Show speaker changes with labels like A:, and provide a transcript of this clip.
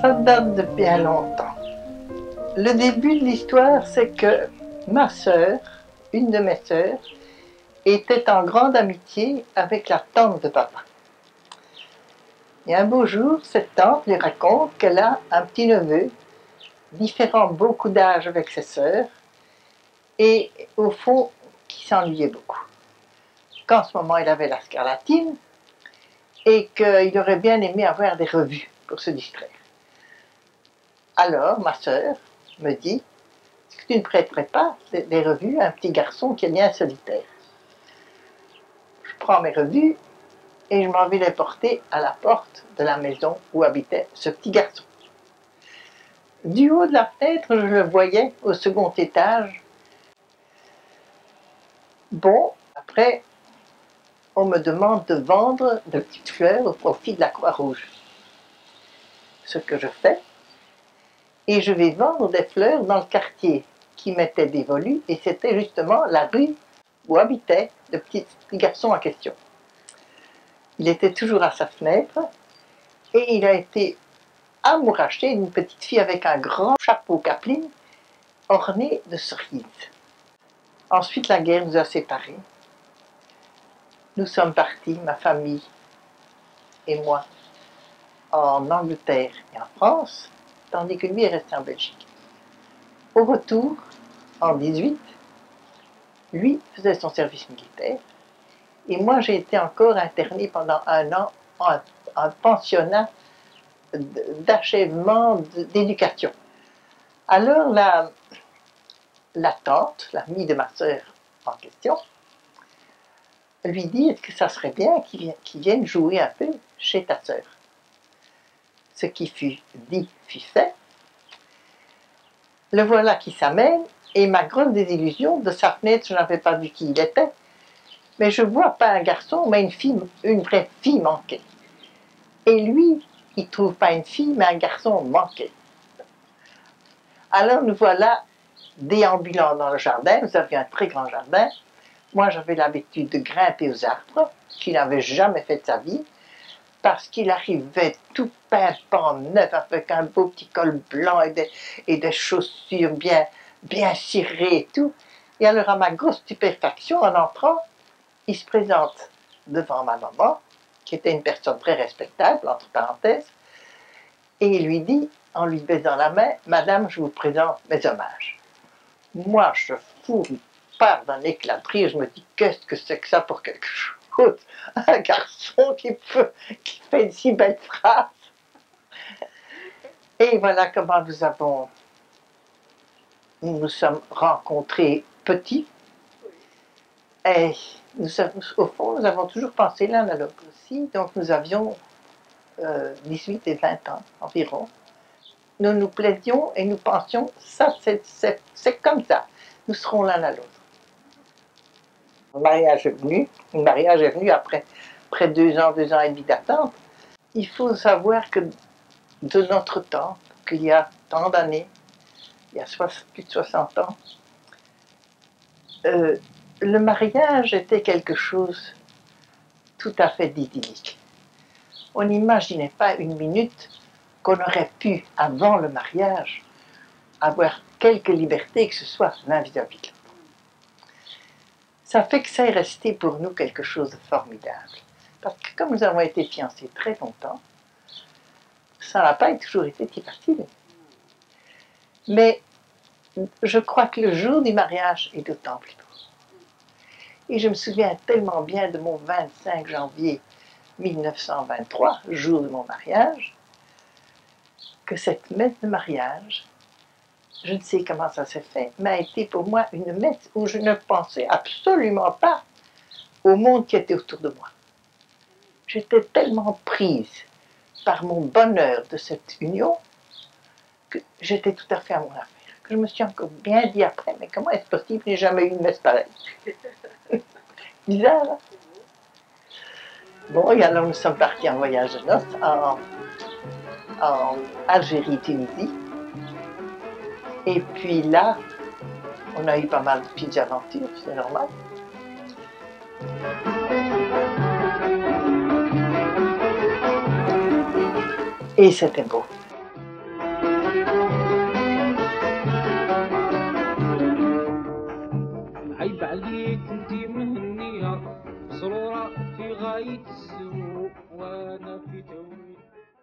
A: Ça date de bien longtemps. Le début de l'histoire, c'est que ma sœur, une de mes sœurs, était en grande amitié avec la tante de papa. Et un beau jour, cette tante lui raconte qu'elle a un petit neveu, différent beaucoup d'âge avec ses sœurs, et au fond, qui s'ennuyait beaucoup. Qu'en ce moment, il avait la scarlatine, et qu'il aurait bien aimé avoir des revues pour se distraire. Alors, ma sœur me dit, est-ce que tu ne prêterais pas des revues à un petit garçon qui est bien solitaire? Je prends mes revues et je m'en vais les porter à la porte de la maison où habitait ce petit garçon. Du haut de la fenêtre, je le voyais au second étage. Bon, après, on me demande de vendre de petites fleurs au profit de la Croix-Rouge. Ce que je fais, et je vais vendre des fleurs dans le quartier qui m'était dévolu, et c'était justement la rue où habitait le petit garçon en question. Il était toujours à sa fenêtre, et il a été amouraché d'une petite fille avec un grand chapeau capeline orné de cerises. Ensuite, la guerre nous a séparés. Nous sommes partis, ma famille et moi, en Angleterre et en France, tandis que lui est resté en Belgique. Au retour, en 18, lui faisait son service militaire, et moi j'ai été encore internée pendant un an en pensionnat d'achèvement d'éducation. Alors la tante, l'amie de ma sœur en question, lui dit, est-ce que ça serait bien qu'il vienne jouer un peu chez ta sœur? Ce qui fut dit fut fait. Le voilà qui s'amène, et ma grosse désillusion, de sa fenêtre, je n'avais pas vu qui il était, mais je vois pas un garçon, mais une vraie fille manquée. Et lui, il trouve pas une fille, mais un garçon manqué. Alors nous voilà déambulant dans le jardin, nous avions un très grand jardin. Moi j'avais l'habitude de grimper aux arbres, qu'il n'avait jamais fait de sa vie, parce qu'il arrivait tout pimpant neuf, avec un beau petit col blanc et des chaussures bien cirées et tout. Et alors à ma grosse stupéfaction, en entrant, il se présente devant ma maman, qui était une personne très respectable, entre parenthèses, et il lui dit, en lui baisant la main, « Madame, je vous présente mes hommages. » Moi, je fous part d'un éclat de rire, je me dis, qu'est-ce que c'est que ça pour quelque chose? Un garçon qui fait une si belle phrase. Et voilà comment nous nous sommes rencontrés petits. Et au fond, nous avons toujours pensé l'un à l'autre aussi. Donc nous avions 18 et 20 ans environ. Nous nous plaidions et nous pensions, ça c'est comme ça, nous serons l'un à l'autre. Le mariage est venu après près de 2 ans et demi d'attente. Il faut savoir que de notre temps, qu'il y a tant d'années, il y a plus de 60 ans, le mariage était quelque chose tout à fait d'idyllique. On n'imaginait pas une minute qu'on aurait pu, avant le mariage, avoir quelque liberté que ce soit l'un vis-à-vis de l'autre. Ça fait que ça est resté pour nous quelque chose de formidable. Parce que comme nous avons été fiancés très longtemps, ça n'a pas toujours été si facile. Mais je crois que le jour du mariage est d'autant plus beau. Et je me souviens tellement bien de mon 25 janvier 1923, jour de mon mariage, que cette messe de mariage, je ne sais comment ça s'est fait, mais a été pour moi une messe où je ne pensais absolument pas au monde qui était autour de moi. J'étais tellement prise par mon bonheur de cette union que j'étais tout à fait à mon affaire. Que je me suis encore bien dit après, mais comment est-ce possible que je n'ai jamais eu une messe pareille? Bizarre, hein? Bon, et alors nous sommes partis en voyage de noces en Algérie, Tunisie. Et puis là, on a eu pas mal de petites aventures, c'est normal. Et c'était beau.
B: عليك انتي مهنية مسرورة في غاية السرور وانا في توي